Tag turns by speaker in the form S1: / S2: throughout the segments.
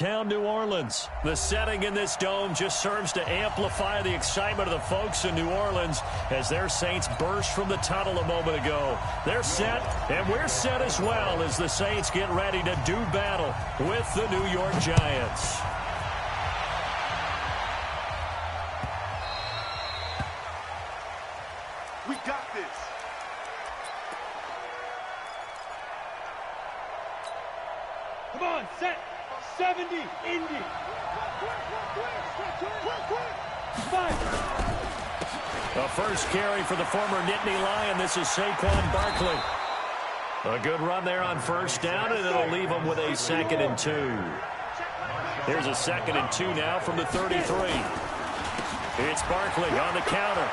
S1: Down New Orleans. The setting in this dome just serves to amplify the excitement of the folks in New Orleans as their Saints burst from the tunnel a moment ago. They're set, and we're set as well as the Saints get ready to do battle with the New York Giants.
S2: We got this.
S3: Come on, set. 70, Indy. 5.
S1: A first carry for the former Nittany Lion. This is Saquon Barkley. A good run there on first down, and it'll leave them with a 2nd and 2. Here's a 2nd and 2 now from the 33. It's Barkley on the counter.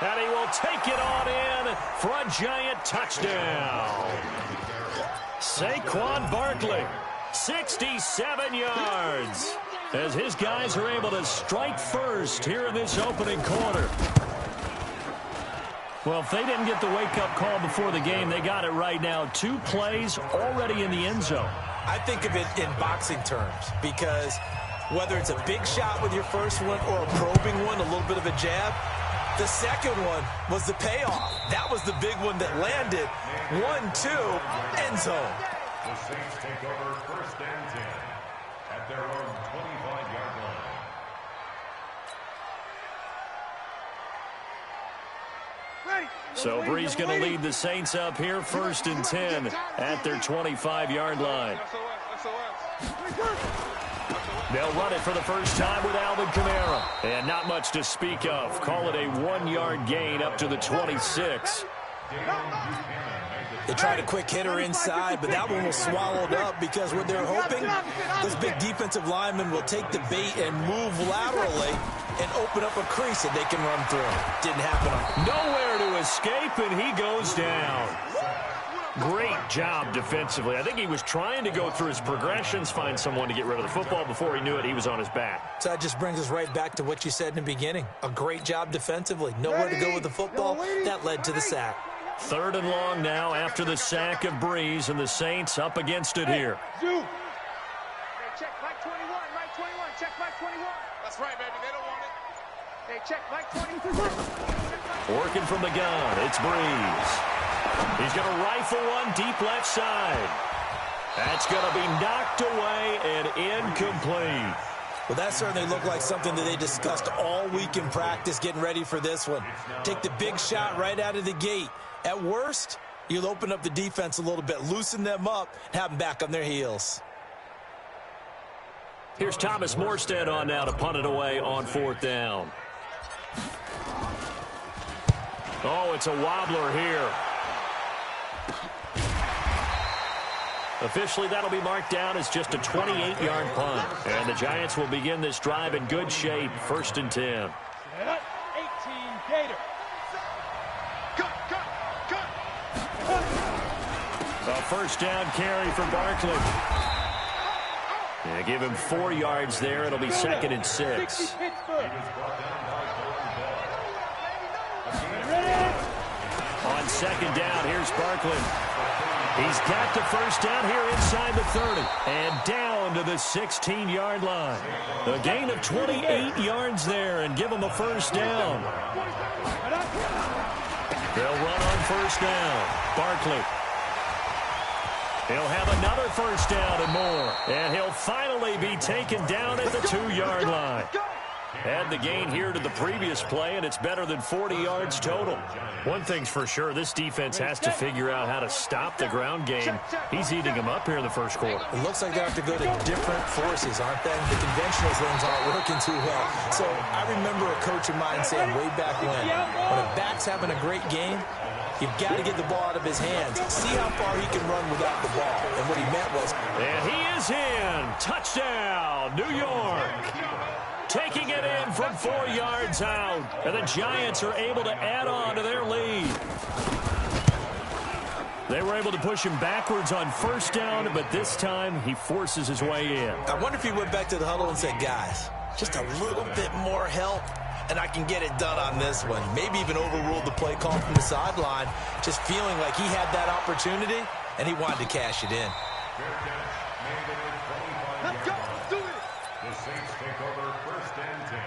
S1: And he will take it on in for a Giant touchdown. Saquon Barkley, 67 yards, as his guys are able to strike first here in this opening quarter. Well, if they didn't get the wake-up call before the game, they got it right now. 2 plays already in the end zone.
S4: I think of it in boxing terms because whether it's a big shot with your first one or a probing one, a little bit of a jab, the second one was the payoff. That was the big one that landed. 1-2, end zone.
S5: The Saints take over 1st and 10 at their own 25-yard line.
S1: So Bree's going to lead the Saints up here 1st and 10 at their 25-yard line. They'll run it for the first time with Alvin Kamara. And not much to speak of. Call it a 1-yard gain up to the 26.
S4: They tried a quick hitter inside, but that one was swallowed up because what they're hoping, those big defensive linemen will take the bait and move laterally and open up a crease that they can run through. Didn't happen.
S1: Nowhere to escape, and he goes down. Great job defensively. I think he was trying to go through his progressions, find someone to get rid of the football. Before he knew it, he was on his back.
S4: So that just brings us right back to what you said in the beginning. A great job defensively. Nowhere to go with the football. That led to the sack.
S1: 3rd and long now after the sack of Breeze, and the Saints up against it here.
S3: Hey,
S6: check Mike 21, Mike 21, check Mike 21.
S2: That's right, baby. They don't want it.
S6: Hey, check Mike 21.
S1: Working from the gun, it's Breeze. He's going to rifle one deep left side. That's going to be knocked away and incomplete.
S4: Well, that certainly looked like something that they discussed all week in practice getting ready for this one. Take the big shot right out of the gate. At worst, you'll open up the defense a little bit, loosen them up, and have them back on their heels.
S1: Here's Thomas Morstead on now to punt it away on 4th down. Oh, it's a wobbler here. Officially, that'll be marked down as just a 28-yard punt. And the Giants will begin this drive in good shape, 1st and 10.
S3: 18 Gator.
S1: A first down carry for Barkley. Yeah, give him 4 yards there. It'll be 2nd and 6. On 2nd down, here's Barkley. He's got the first down here inside the 30 and down to the 16-yard line. A gain of 28 yards there and give him a first down. They'll run on first down. Barkley. He'll have another first down and more. And he'll finally be taken down at the 2-yard line. Add the gain here to the previous play, and it's better than 40 yards total. One thing's for sure, this defense has to figure out how to stop the ground game. He's eating them up here in the first quarter.
S4: It looks like they have to go to different forces, aren't they? The conventional things aren't working too well. So I remember a coach of mine saying way back when a back's having a great game, you've got to get the ball out of his hands. See how far he can run without the ball. And what he meant was...
S1: And he is in. Touchdown, New York. Taking it in from 4 yards out. And the Giants are able to add on to their lead. They were able to push him backwards on first down, but this time he forces his way in.
S4: I wonder if he went back to the huddle and said, guys, just a little bit more help. and I can get it done on this one. Maybe even overruled the play call from the sideline, just feeling like he had that opportunity, and he wanted to cash it in.
S3: Let's go. Do it.
S5: The Saints take over 1st and 10.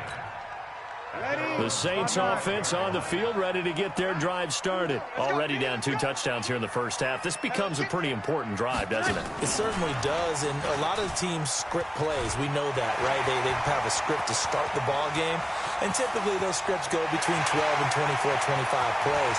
S1: The Saints offense on the field, ready to get their drive started. Already down 2 touchdowns here in the first half. This becomes a pretty important drive, doesn't it?
S4: It certainly does, and a lot of teams script plays. We know that, right? They have a script to start the ball game, and typically those scripts go between 12 and 24, 25 plays.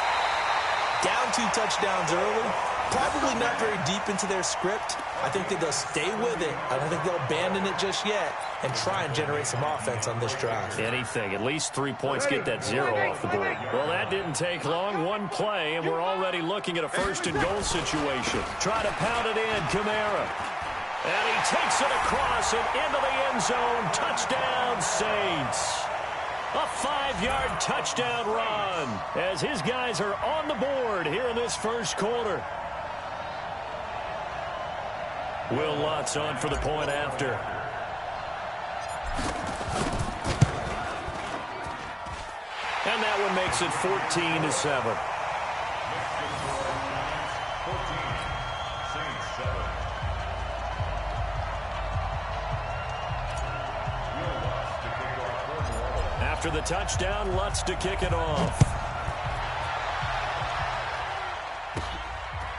S4: Down 2 touchdowns early, probably not very deep into their script. I think that they'll stay with it. I don't think they'll abandon it just yet and try and generate some offense on this drive.
S1: Anything. At least 3 points, get that 0 off the board. Well, that didn't take long. 1 play, and we're already looking at a 1st and goal situation. Try to pound it in, Kamara. And he takes it across and into the end zone. Touchdown, Saints. A 5-yard touchdown run as his guys are on the board here in this first quarter. Will Lutz on for the point after. And that one makes it 14-7. After the touchdown, Lutz to kick it off.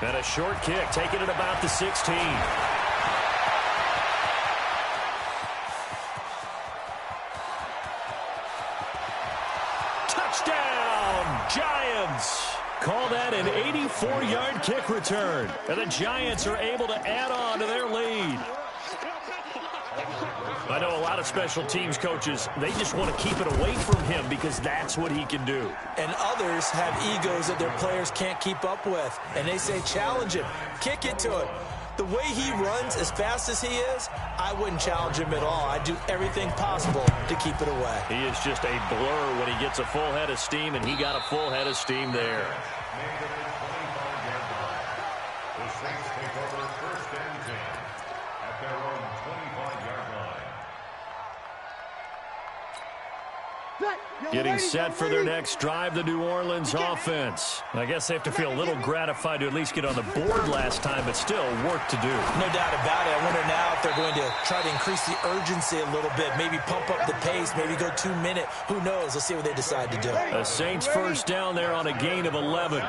S1: And a short kick, taking it about the 16. Touchdown, Giants! Call that an 84-yard kick return. And the Giants are able to add on to their lead. I know a lot of special teams coaches, they just want to keep it away from him because that's what he can do.
S4: And others have egos that their players can't keep up with. And they say, challenge him, kick it to him. The way he runs, as fast as he is, I wouldn't challenge him at all. I'd do everything possible to keep it away.
S1: He is just a blur when he gets a full head of steam, and he got a full head of steam there.
S5: The Saints take over 1st and 10 at their own 25-yard line.
S1: Getting set for their next drive, the New Orleans offense. I guess they have to feel a little gratified to at least get on the board last time, but still work to do.
S4: No doubt about it. I wonder now if they're going to try to increase the urgency a little bit, maybe pump up the pace, maybe go 2 minute. Who knows? Let's see what they decide to do.
S1: The Saints first down there on a gain of 11.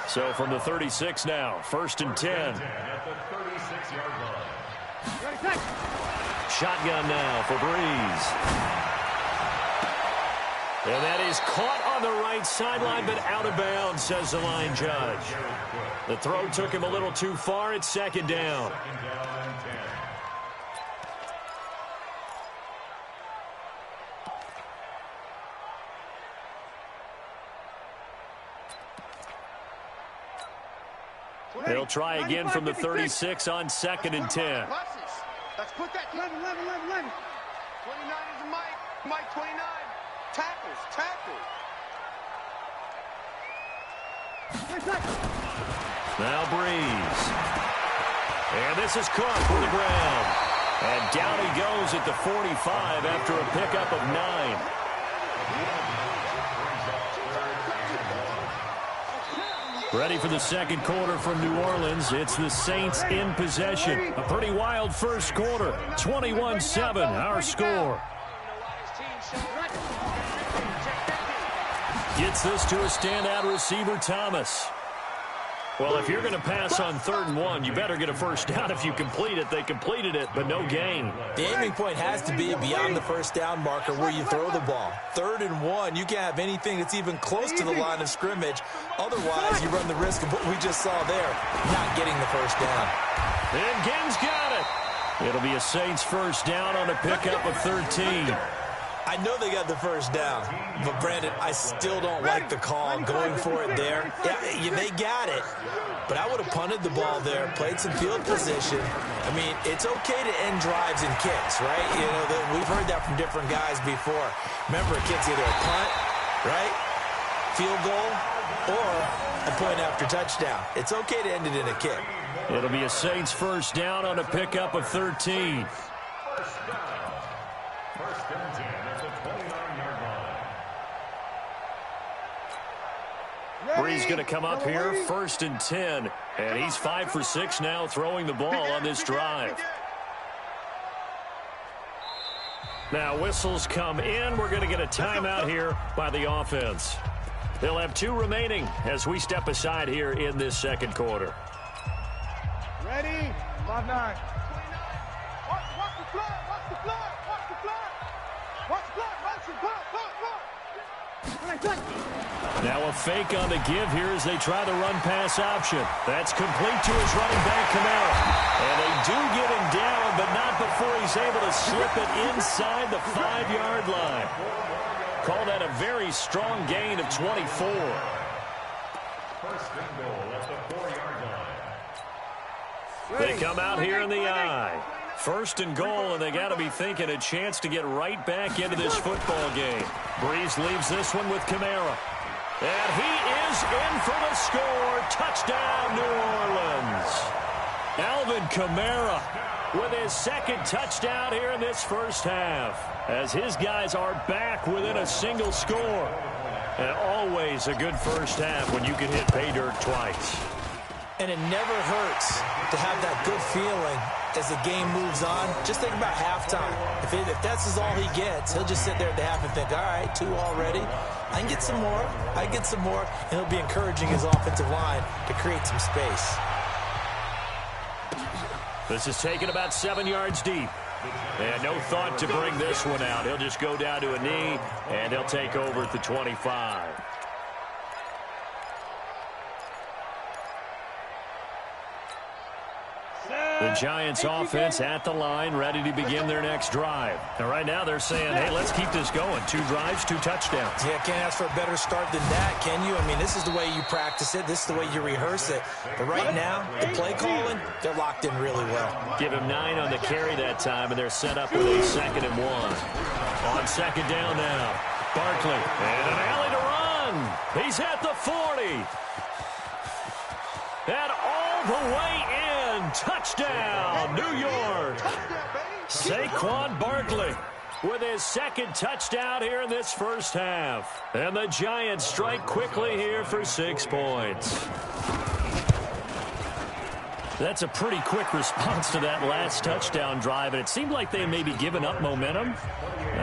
S1: So from the 36 now, 1st and 10.
S5: At the 36-yard line.
S1: Shotgun now for Breeze. And that is caught on the right sideline, but out of bounds, says the line judge. The throw took him a little too far. It's 2nd down.
S5: 2nd down and 10.
S1: They'll try again from the 36 on 2nd and 10.
S6: Let's put that 11. 29 is Mike 29. Tackles.
S1: Now Breeze. And this is caught for the ground. And down he goes at the 45 after a pickup of 9. Ready for the second quarter from New Orleans. It's the Saints in possession. A pretty wild first quarter. 21-7, our score. Gets this to a standout receiver, Thomas. Well, if you're going to pass on 3rd and 1, you better get a first down if you complete it. They completed it, but no gain.
S4: The aiming point has to be beyond the first down marker where you throw the ball. 3rd and 1, you can't have anything that's even close to the line of scrimmage. Otherwise, you run the risk of what we just saw there, not getting the first down.
S1: And Genn's got it. It'll be a Saints first down on a pickup of 13.
S4: I know they got the first down, but Brandon, I still don't like the call going for it there. Yeah, they got it, but I would have punted the ball there, played some field position. I mean, it's okay to end drives and kicks, right? You know, we've heard that from different guys before. Remember, a kick's either a punt, right, field goal, or a point after touchdown. It's okay to end it in a kick.
S1: It'll be a Saints first down on a pickup of 13.
S5: First and 10 at the 29-yard line.
S1: Hurry's going to come up here, 1st and 10. And he's 5 for 6 now throwing the ball on this drive. Now whistles come in. We're going to get a timeout here by the offense. They'll have 2 remaining as we step aside here in this second quarter.
S3: Ready? 5-9.
S6: Watch the flood. Watch the flood. Watch the flood. Watch the flood. Watch the flood.
S1: Now a fake on the give here as they try the run-pass option. That's complete to his running back, Kamara. And they do get him down, but not before he's able to slip it inside the 5-yard line. Call that a very strong gain of 24.
S5: 1st and goal at the 4-yard line.
S1: They come out here in the I. 1st and goal, and they got to be thinking a chance to get right back into this football game. Breeze leaves this one with Kamara. And he is in for the score. Touchdown, New Orleans. Alvin Kamara with his 2nd touchdown here in this first half, as his guys are back within a single score. And always a good first half when you can hit pay dirt twice.
S4: And it never hurts to have that good feeling as the game moves on. Just think about halftime. If that's all he gets, he'll just sit there at the half and think, all right, 2 already. I can get some more. I can get some more. And he'll be encouraging his offensive line to create some space.
S1: This is taken about 7 yards deep. And no thought to bring this one out. He'll just go down to a knee, and he'll take over at the 25. The Giants offense at the line, ready to begin their next drive. And right now they're saying, hey, let's keep this going. 2 drives, 2 touchdowns.
S4: Yeah, can't ask for a better start than that, can you? I mean, this is the way you practice it. This is the way you rehearse it. But right now, the play calling, they're locked in really well.
S1: Give him 9 on the carry that time, and they're set up with a 2nd and 1. On 2nd down now, Barkley. And an alley to run. He's at the 40. And all the way in. Touchdown, New York. Saquon Barkley with his 2nd touchdown here in this first half. And the Giants strike quickly here for 6 points. That's a pretty quick response to that last touchdown drive, and it seemed like they may be giving up momentum.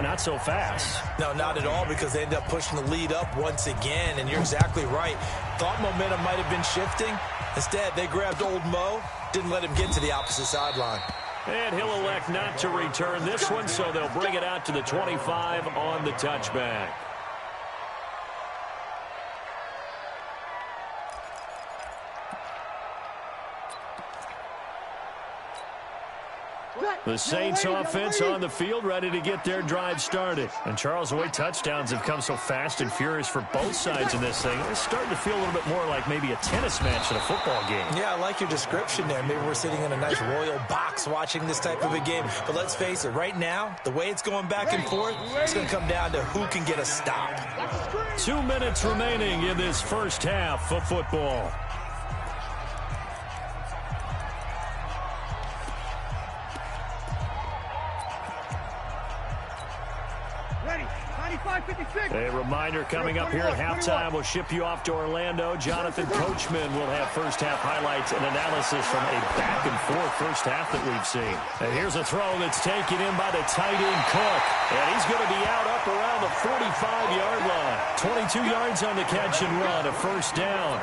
S1: Not so fast.
S4: No, not at all, because they ended up pushing the lead up once again, and you're exactly right. Thought momentum might have been shifting. Instead, they grabbed old Mo, didn't let him get to the opposite sideline.
S1: And he'll elect not to return this one, so they'll bring it out to the 25 on the touchback. The Saints offense on the field, ready to get their drive started. And Charles, the way touchdowns have come so fast and furious for both sides in this thing, it's starting to feel a little bit more like maybe a tennis match in a football game.
S4: Yeah, I like your description there. Maybe we're sitting in a nice royal box watching this type of a game. But let's face it, right now, the way it's going back and forth, it's going to come down to who can get a stop.
S1: 2 minutes remaining in this first half of football. A reminder coming up here at halftime. We'll ship you off to Orlando. Jonathan Coachman will have first half highlights and analysis from a back-and-forth first half that we've seen. And here's a throw that's taken in by the tight end Cook. And he's going to be out up around the 45-yard line. 22 yards on the catch and run, a first down.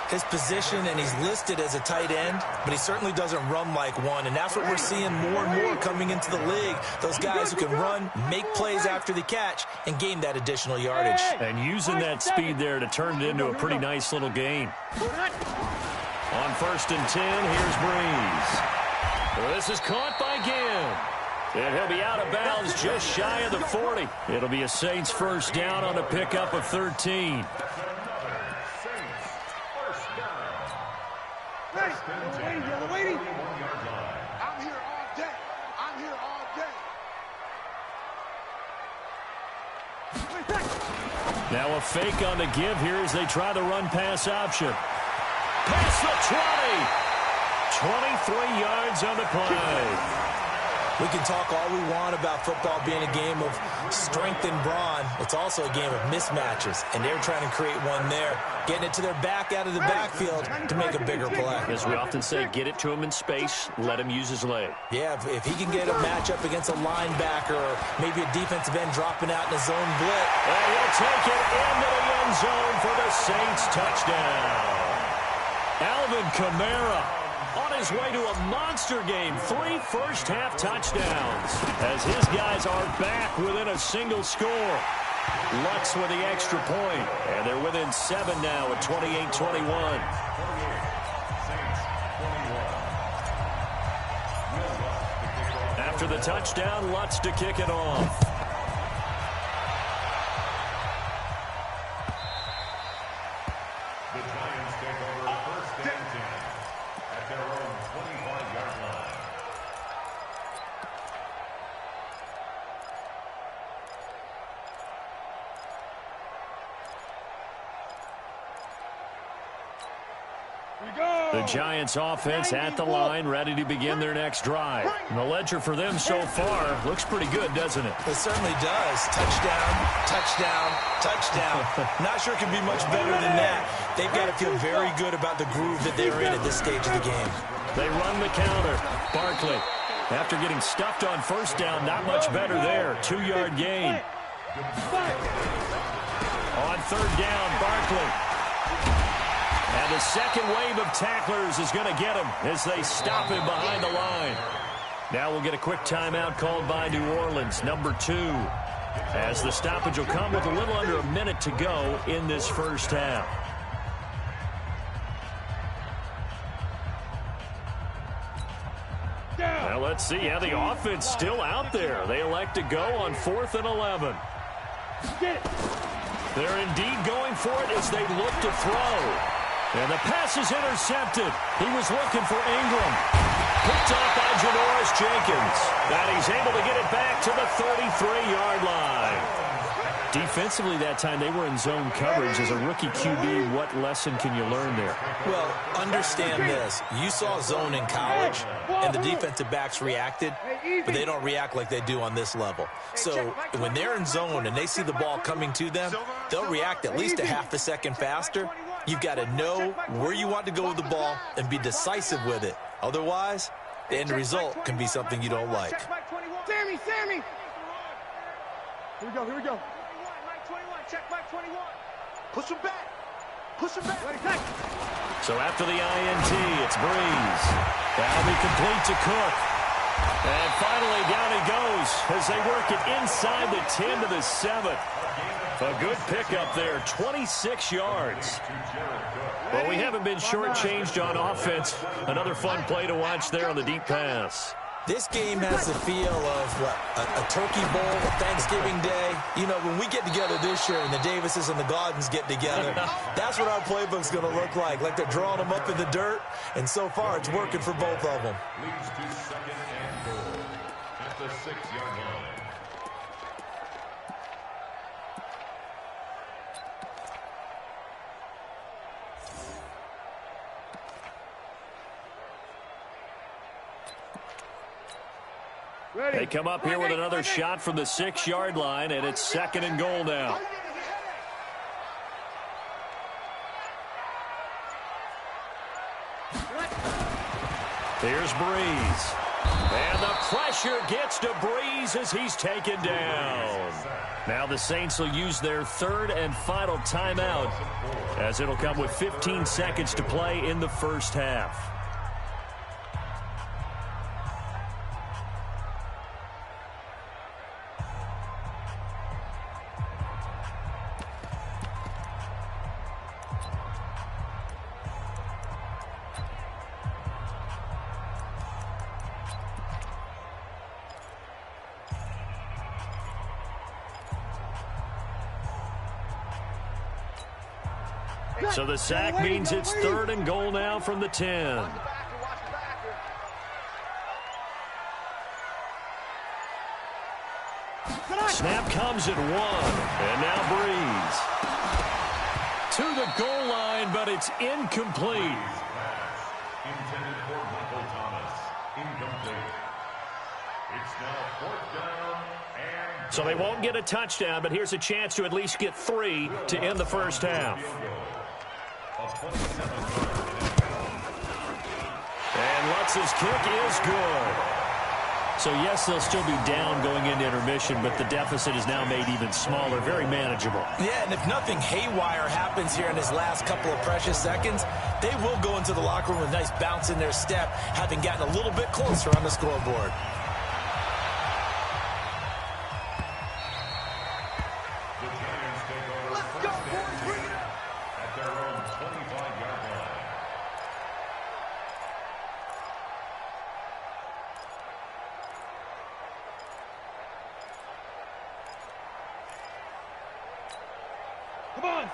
S4: His position, and he's listed as a tight end, but he certainly doesn't run like one, and that's what we're seeing more and more coming into the league. Those guys who can run, make plays after the catch, and gain that additional yardage.
S1: And using that speed there to turn it into a pretty nice little game. On 1st and 10, here's Breeze. This is caught by Ginn. And he'll be out of bounds just shy of the 40. It'll be a Saints first down on a pickup of 13.
S6: Waiting. I'm here all day. I'm here all day.
S1: Now a fake on the give here as they try the run-pass option. Past the 20. 23 yards on the play.
S4: We can talk all we want about football being a game of strength and brawn. It's also a game of mismatches, and they're trying to create one there, getting it to their back out of the backfield to make a bigger play.
S1: As we often say, get it to him in space, let him use his leg.
S4: Yeah, if he can get a matchup against a linebacker or maybe a defensive end dropping out in a zone blitz.
S1: And he'll take it into the end zone for the Saints touchdown. Alvin Kamara on his way to a monster game. 3 first-half touchdowns as his guys are back within a single score. Lutz with the extra point, and they're within 7 now at 28-21. After the touchdown, Lutz to kick it off.
S5: The Giants take over first and 10 at their own 25-yard line.
S1: The Giants offense at the line, ready to begin their next drive. And the ledger for them so far looks pretty good, doesn't it?
S4: It certainly does. Touchdown, touchdown, touchdown. Not sure it can be much better than that. They've got to feel very good about the groove that they're in at this stage of the game.
S1: They run the counter. Barkley, after getting stuffed on first down, not much better there. 2-yard gain. On third down, Barkley. And the second wave of tacklers is going to get him as they stop him behind the line. Now we'll get a quick timeout called by New Orleans, number 2. As the stoppage will come with a little under a minute to go in this first half. Well, let's see how the offense still out there. They elect to go on 4th and 11. They're indeed going for it as they look to throw. And the pass is intercepted. He was looking for Ingram. Picked off by Janoris Jenkins. And he's able to get it back to the 33-yard line. Defensively that time, they were in zone coverage. As a rookie QB, what lesson can you learn there?
S4: Well, understand this. You saw zone in college, and the defensive backs reacted, but they don't react like they do on this level. So when they're in zone and they see the ball coming to them, they'll react at least a half a second faster. You've got to know where you want to go with the ball and be decisive with it. Otherwise, the end result can be something you don't like.
S3: Sammy! Here we go. Check back 21. Push him back.
S1: So after the INT, it's Breeze. That'll be complete to Cook. And finally, down he goes as they work it inside the 10 to the 7. A good pickup there, 26 yards. Well, we haven't been shortchanged on offense. Another fun play to watch there on the deep pass.
S4: This game has the feel of, a turkey bowl, Thanksgiving Day. You know, when we get together this year and the Davises and the Gaudens get together, that's what our playbook's going to look like they're drawing them up in the dirt, and so far it's working for both of them.
S5: Leads to second and goal at the 6-yard line.
S1: They come up here with another shot from the 6-yard line, and it's 2nd and goal now. Here's Breeze. And the pressure gets to Breeze as he's taken down. Now the Saints will use their 3rd and final timeout, as it'll come with 15 seconds to play in the first half. So the sack means it's 3rd and goal now from the 10. Snap comes at 1. And now Breeze. To the goal line, but it's incomplete.
S5: Intended for Michael Thomas. Incomplete. It's now 4th down and...
S1: So they won't get a touchdown, but here's a chance to at least get 3 to end the first half. And Lutz's kick is good. So, yes, they'll still be down going into intermission, but the deficit is now made even smaller, very manageable.
S4: Yeah, and if nothing haywire happens here in his last couple of precious seconds, they will go into the locker room with a nice bounce in their step, having gotten a little bit closer on the scoreboard.
S5: The Giants take over first and 10 at their own 25-yard line.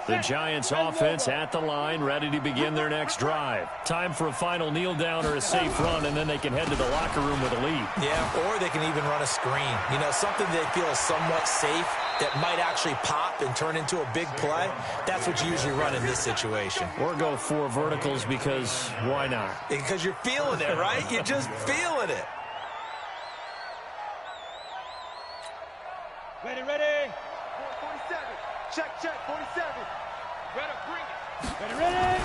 S1: The Giants offense at the line, ready to begin their next drive. Time for a final kneel down or a safe run, and then they can head to the locker room with a lead.
S4: Yeah, or they can even run a screen. You know, something they feel is somewhat safe that might actually pop and turn into a big play. That's what you usually run in this situation.
S1: Or go 4 verticals because why not?
S4: Because you're feeling it, right? You're just feeling it.
S3: Ready, ready.
S6: 47. Check, 47.
S3: Ready, bring it. Ready, ready.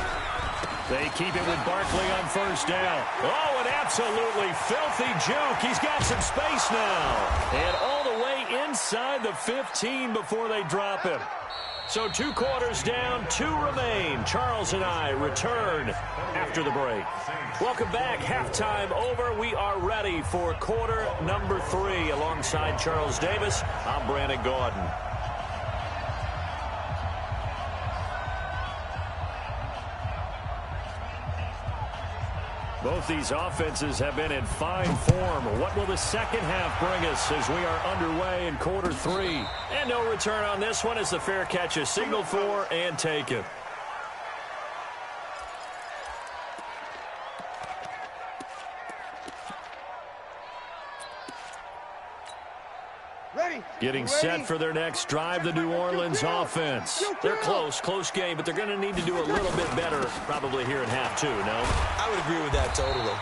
S1: They keep it with Barkley on first down. Oh, an absolutely filthy juke. He's got some space now. And all the way inside the 15 before they drop him. So 2 quarters down, 2 remain. Charles and I return after the break. Welcome back. Halftime over. We are ready for quarter number 3. Alongside Charles Davis, I'm Brandon Gaudin. Both these offenses have been in fine form. What will the second half bring us as we are underway in quarter 3? And no return on this one as the fair catch is signaled for and taken. Getting set for their next drive, the New Orleans offense. They're close game, but they're going to need to do a little bit better probably here in half 2, no?
S4: I would agree with that totally.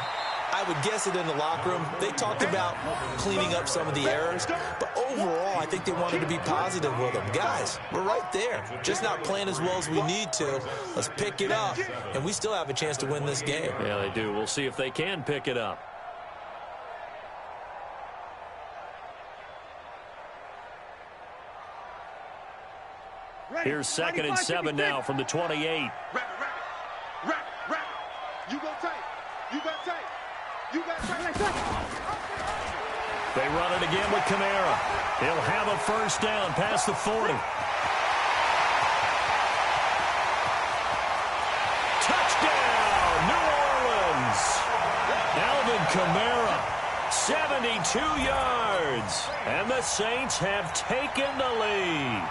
S4: I would guess it in the locker room. They talked about cleaning up some of the errors, but overall, I think they wanted to be positive with them. Guys, we're right there. Just not playing as well as we need to. Let's pick it up, and we still have a chance to win this game.
S1: Yeah, they do. We'll see if they can pick it up. Here's 2nd and 7 now from the 28.
S6: Rabbit. You go tight. You got tight. You got tight.
S1: They run it again with Kamara. He'll have a first down past the 40. Touchdown, New Orleans. Alvin Kamara, 72 yards. And the Saints have taken the lead.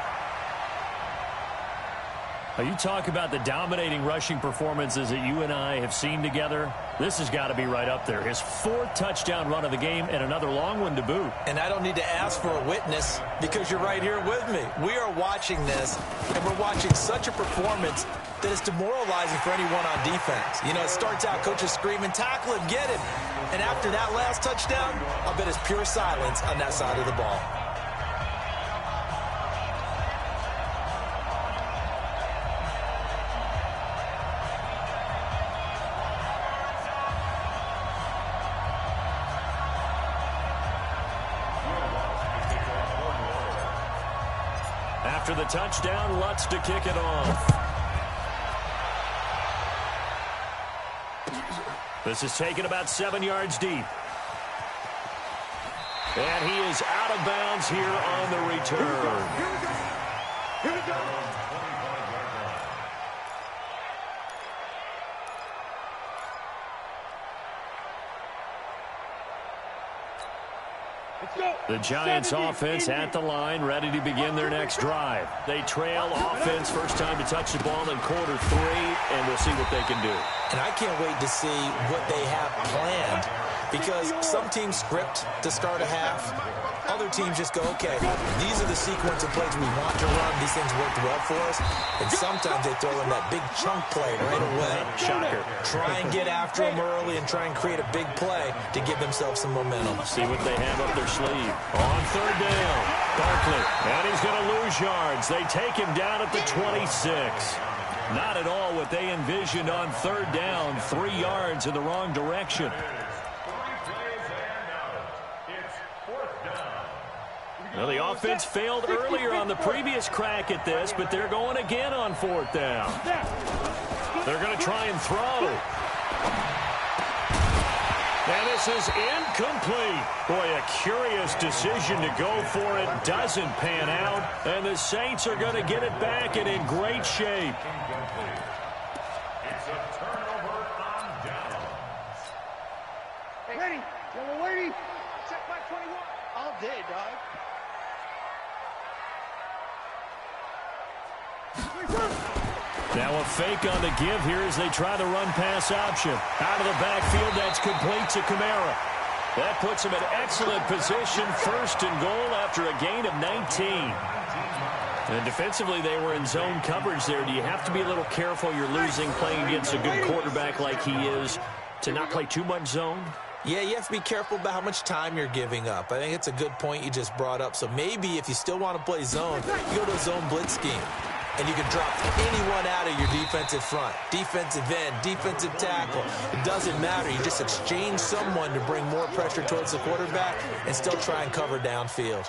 S1: You talk about the dominating rushing performances that you and I have seen together. This has got to be right up there. His 4th touchdown run of the game and another long one to boot.
S4: And I don't need to ask for a witness because you're right here with me. We are watching this, and we're watching such a performance that is demoralizing for anyone on defense. You know, it starts out coaches screaming, tackle him, get him. And after that last touchdown, I'll bet it's pure silence on that side of the ball.
S1: After the touchdown, Lutz to kick it off. This is taken about 7 yards deep. And he is out of bounds here on the return.
S6: Here we go.
S1: The Giants offense at the line, ready to begin their next drive. They trail offense, first time to touch the ball in quarter 3, and we'll see what they can do.
S4: And I can't wait to see what they have planned, because some teams script to start a half. Other teams just go, okay, these are the sequence of plays we want to run. These things worked well for us. And sometimes they throw in that big chunk play right away.
S1: Shocker.
S4: Try and get after them early and try and create a big play to give themselves some momentum.
S1: See what they have up their sleeve. On third down, Barkley. And he's going to lose yards. They take him down at the 26. Not at all what they envisioned on third down. 3 yards in the wrong direction. Well, the offense failed earlier on the previous crack at this, but they're going again on fourth down. They're going to try and throw. And this is incomplete. Boy, a curious decision to go for it. Doesn't pan out. And the Saints are going to get it back and in great shape.
S5: It's a turnover on downs.
S6: Ready. Yellow lady. Check my 21. All day, dog.
S1: Now a fake on the give here as they try the run-pass option. Out of the backfield, that's complete to Kamara. That puts him in excellent position, first and goal after a gain of 19. And defensively, they were in zone coverage there. Do you have to be a little careful? You're losing playing against a good quarterback like he is to not play too much zone?
S4: Yeah, you have to be careful about how much time you're giving up. I think it's a good point you just brought up. So maybe if you still want to play zone, you go to a zone blitz scheme. And you can drop anyone out of your defensive front, defensive end, defensive tackle. It doesn't matter. You just exchange someone to bring more pressure towards the quarterback and still try and cover downfield.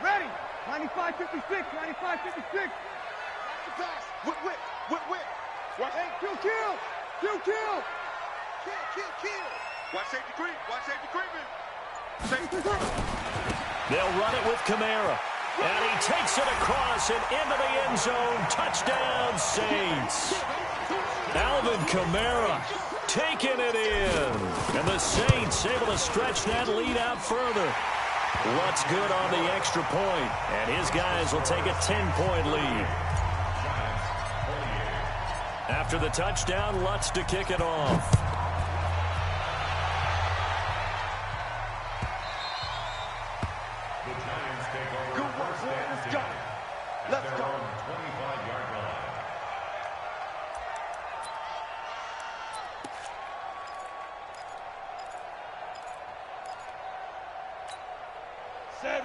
S6: Ready. 95-56. 95-56. Pass. Whip. Watch. Hey, kill. Kill. Watch safety creep. Watch safety creeping. Safety creep.
S1: They'll run it with Kamara. And he takes it across and into the end zone. Touchdown, Saints. Alvin Kamara taking it in. And the Saints able to stretch that lead out further. Lutz good on the extra point. And his guys will take a 10-point lead. After the touchdown, Lutz to kick it off.
S6: Let's go.
S5: 25-yard line.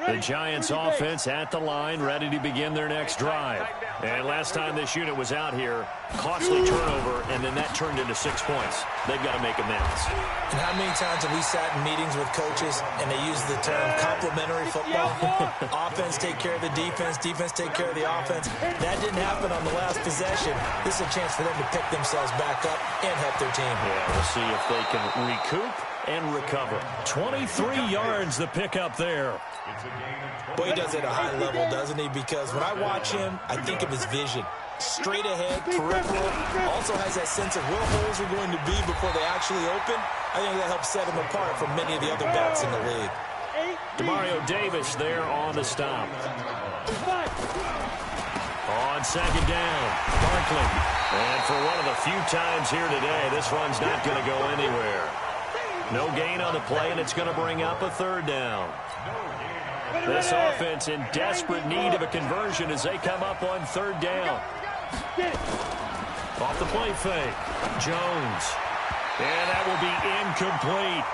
S1: The Giants offense at the line, ready to begin their next drive. And last time this unit was out here, costly turnover, and then that turned into 6 points. They've got to make amends.
S4: And how many times have we sat in meetings with coaches and they use the term complementary football? Offense take care of the defense, defense take care of the offense. That didn't happen on the last possession. This is a chance for them to pick themselves back up and help their team.
S1: Yeah, we'll see if they can recoup and recover. 23 yards the pickup there.
S4: Boy, he does it at a high level, doesn't he? Because when I watch him, I think of his vision. Straight ahead, peripheral. Also has that sense of where holes are going to be before they actually open. I think that helps set him apart from many of the other backs in the league.
S1: Demario Davis there on the stop. On second down, Barkley. And for one of the few times here today, this one's not going to go anywhere. No gain on the play, and it's going to bring up a third down. This offense in desperate need of a conversion as they come up on third down. Off the play fake, Jones. And that will be incomplete.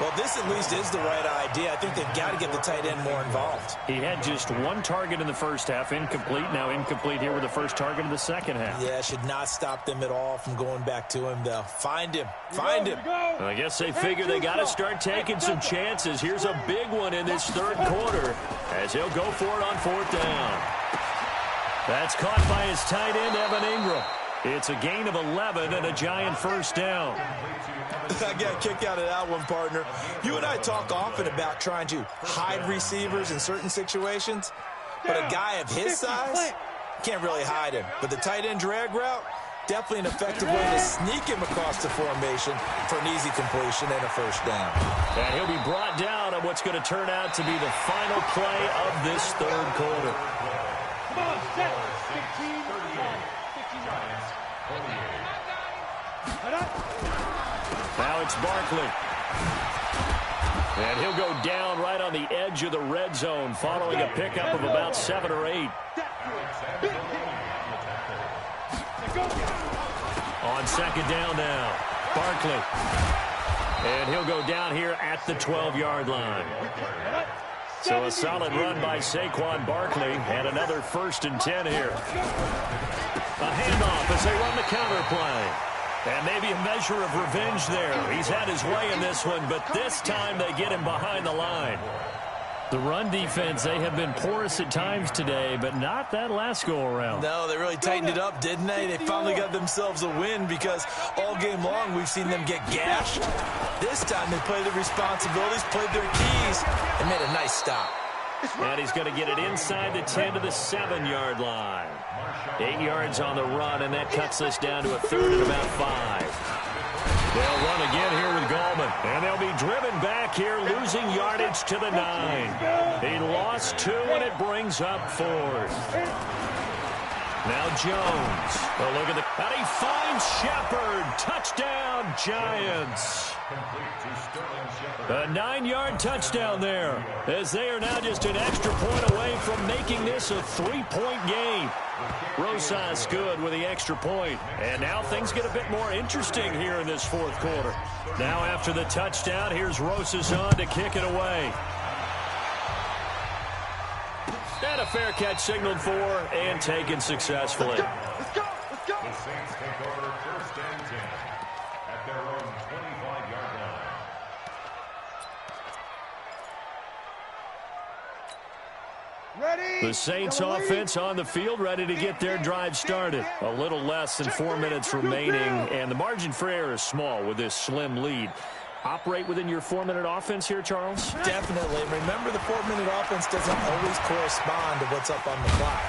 S4: Well, this at least is the right idea. I think they've got to get the tight end more involved.
S1: He had just one target in the first half, incomplete. Now incomplete here with the first target of the second half.
S4: Yeah, should not stop them at all from going back to him, though. Find him.
S1: Well, I guess they figure they got to start taking some chances. Here's a big one in this third quarter as he'll go for it on fourth down. That's caught by his tight end, Evan Ingram. It's a gain of 11 and a Giant first down.
S4: I got a kick out of that one, partner. You and I talk often about trying to hide receivers in certain situations, but a guy of his size can't really hide him. But the tight end drag route, definitely an effective way to sneak him across the formation for an easy completion and a first down.
S1: And he'll be brought down on what's going to turn out to be the final play of this third quarter.
S3: Come on, set. 16-1.
S1: Now it's Barkley. And he'll go down right on the edge of the red zone following a pickup of about 7 or 8. On second down now, Barkley. And he'll go down here at the 12-yard line. So a solid run by Saquon Barkley and another 1st and 10 here. A handoff as they run the counter play. And maybe a measure of revenge there. He's had his way in this one, but this time they get him behind the line.
S7: The run defense, they have been porous at times today, but not that last go-around.
S4: No, they really tightened it up, didn't they? They finally got themselves a win because all game long we've seen them get gashed. This time they played their responsibilities, played their keys, and made a nice stop.
S1: And he's going to get it inside the 10 to the 7-yard line. 8 yards on the run, and that cuts us down to a 3rd and about 5. They'll run again here with Gallman, and they'll be driven back here, losing yardage to the 9. He lost 2, and it brings up 4th. Now Jones. Oh, look at the... And he finds Shepard. Touchdown, Giants. A 9-yard touchdown there, as they are now just an extra point away from making this a 3-point game. Rosas good with the extra point. And now things get a bit more interesting here in this 4th quarter. Now after the touchdown, here's Rosas on to kick it away. And a fair catch signaled for and taken successfully.
S6: Let's go.
S5: The Saints take over 1st and 10 at their own 25-yard line.
S6: Ready?
S1: The Saints offense on the field, ready to get their drive started. A little less than 4 minutes remaining, and the margin for error is small with this slim lead. Operate within your 4-minute offense here, Charles?
S4: Definitely. Remember, the 4-minute offense doesn't always correspond to what's up on the clock.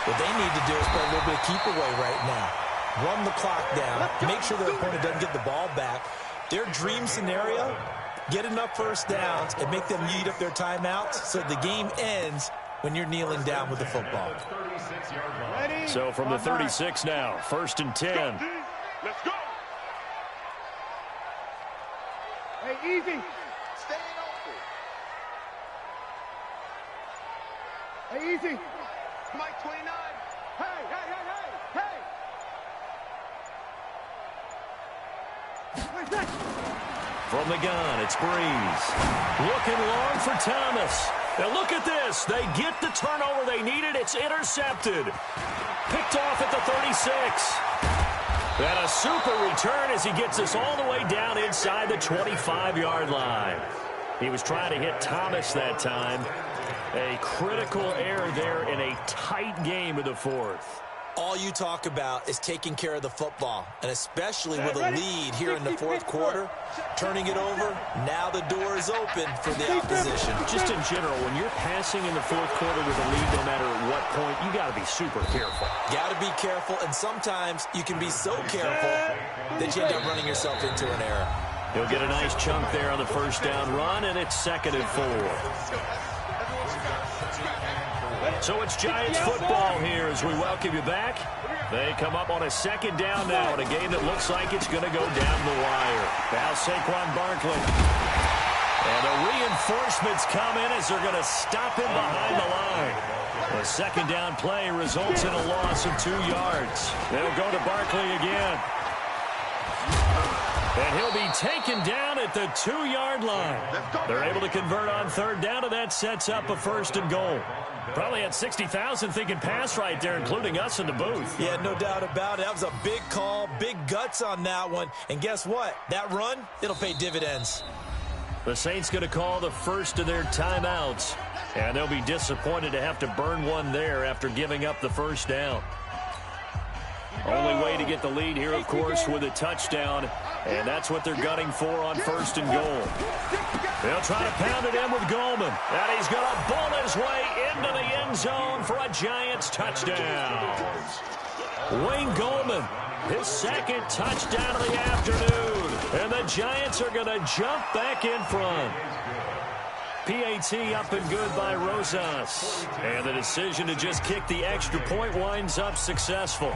S4: What they need to do is play a little bit of keep away right now. Run the clock down. Make sure their opponent doesn't get the ball back. Their dream scenario, get enough first downs and make them eat up their timeouts so the game ends when you're kneeling down with the football.
S1: So from the 36 now, 1st and 10.
S6: Let's go. Hey, easy. Staying open. Hey, easy. Mike 29. Hey, hey, hey, hey, hey. Where's that?
S1: From the gun, it's Breeze. Looking long for Thomas. Now look at this. They get the turnover they needed. It's intercepted. Picked off at the 36. And a super return as he gets us all the way down inside the 25-yard line. He was trying to hit Thomas that time. A critical error there in a tight game of the 4th.
S4: All you talk about is taking care of the football, and especially with a lead here in the 4th quarter, turning it over, now the door is open for the opposition.
S1: Just in general, when you're passing in the 4th quarter with a lead, no matter at what point, you got to be super careful.
S4: Got to be careful, and sometimes you can be so careful that you end up running yourself into an error.
S1: He'll get a nice chunk there on the 1st down run, and it's 2nd and 4. So it's Giants football here as we welcome you back. They come up on a 2nd down now in a game that looks like it's going to go down the wire. Now Saquon Barkley. And the reinforcements come in as they're going to stop him behind the line. The 2nd down play results in a loss of 2 yards. They'll go to Barkley again. And he'll be taken down at the 2-yard line. They're able to convert on 3rd down, and that sets up a 1st and goal. Probably had 60,000 thinking pass right there, including us in the booth.
S4: Yeah, no doubt about it. That was a big call, big guts on that one. And guess what? That run, it'll pay dividends.
S1: The Saints going to call the first of their timeouts, and they'll be disappointed to have to burn one there after giving up the 1st down. Only way to get the lead here, of course, with a touchdown, and that's what they're gunning for on 1st and goal. They'll try to pound it in with Gallman, and he's going to bowl his way into the end zone for a Giants touchdown. Wayne Gallman, his 2nd touchdown of the afternoon, and the Giants are going to jump back in front. PAT up and good by Rosas. And the decision to just kick the extra point winds up successful.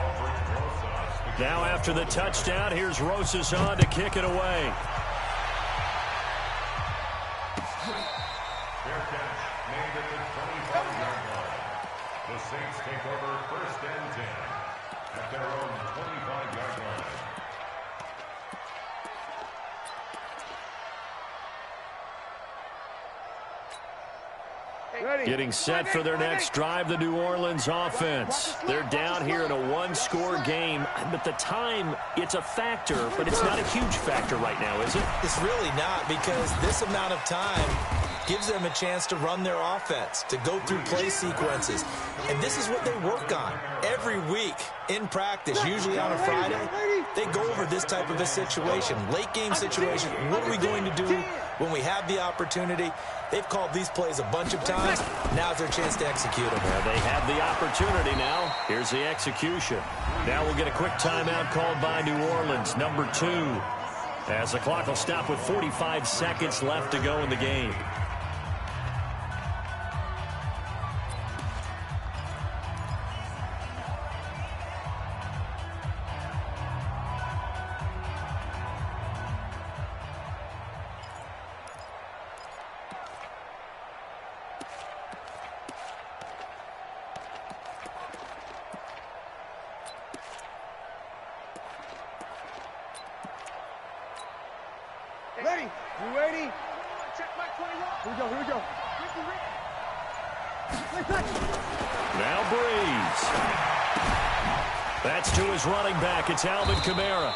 S1: Now after the touchdown, here's Rosas on to kick it away.
S5: over first and 10 at their own 25-yard line.
S7: Getting set for their next drive, the New Orleans offense. They're down here in a one-score game, but the time, it's a factor, but it's not a huge factor right now, is it?
S4: It's really not, because this amount of time gives them a chance to run their offense, to go through play sequences. And this is what they work on every week in practice, usually on a Friday. They go over this type of a situation, late game situation. What are we going to do when we have the opportunity? They've called these plays a bunch of times. Now's their chance to execute them.
S7: Well, they have the opportunity now. Here's the execution. Now we'll get a quick timeout called by New Orleans, number 2. As the clock will stop with 45 seconds left to go in the game.
S6: Ready? You ready? Check my 21. Here we go.
S1: Now Breeze. That's to his running back. It's Alvin Kamara.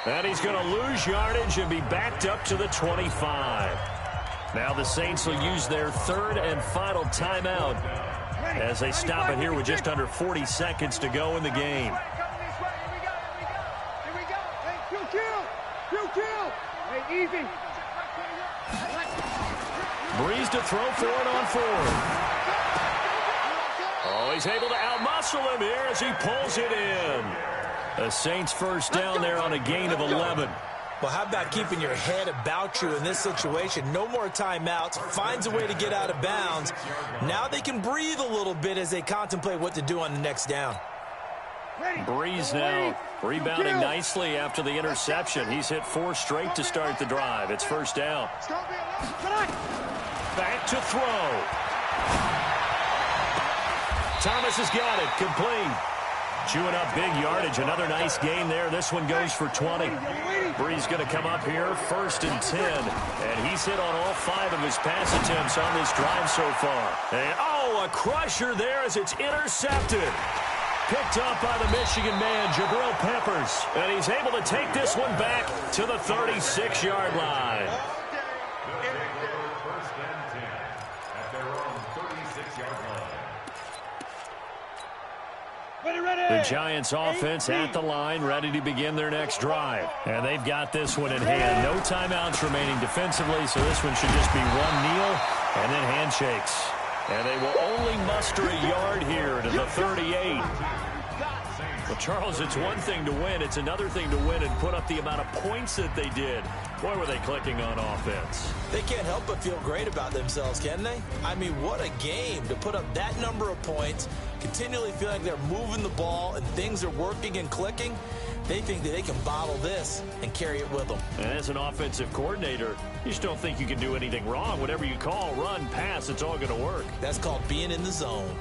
S1: And he's going to lose yardage and be backed up to the 25. Now the Saints will use their third and final timeout as they stop it here with just under 40 seconds to go in the game.
S6: Here we go. Hey, kill. Hey, easy.
S1: Breeze to throw for it on 4. Oh, he's able to outmuscle him here as he pulls it in. The Saints first down there on a gain of 11.
S4: Well, how about keeping your head about you in this situation? No more timeouts. Finds a way to get out of bounds. Now they can breathe a little bit as they contemplate what to do on the next down.
S1: Breeze now rebounding nicely after the interception. He's hit 4 straight to start the drive. It's first down. Back to throw. Thomas has got it. Complete. Chewing up big yardage. Another nice gain there. This one goes for 20. Breeze going to come up here, first and 10. And he's hit on all 5 of his pass attempts on this drive so far. And, oh, a crusher there as it's intercepted. Picked up by the Michigan man, Jabril Peppers. And he's able to take this one back to the 36-yard line.
S5: First and 10 at their own 36-yard line.
S1: The Giants offense at the line, ready to begin their next drive. And they've got this one in hand. No timeouts remaining defensively, so this one should just be one kneel and then handshakes. And they will only muster a yard here to the 38. Well, Charles, it's one thing to win. It's another thing to win and put up the amount of points that they did. Boy, were they clicking on offense.
S4: They can't help but feel great about themselves, can they? I mean, what a game to put up that number of points, continually feel like they're moving the ball and things are working and clicking. They think that they can bottle this and carry it with them.
S1: And as an offensive coordinator, you just don't think you can do anything wrong. Whatever you call, run, pass, it's all going to work.
S4: That's called being in the zone.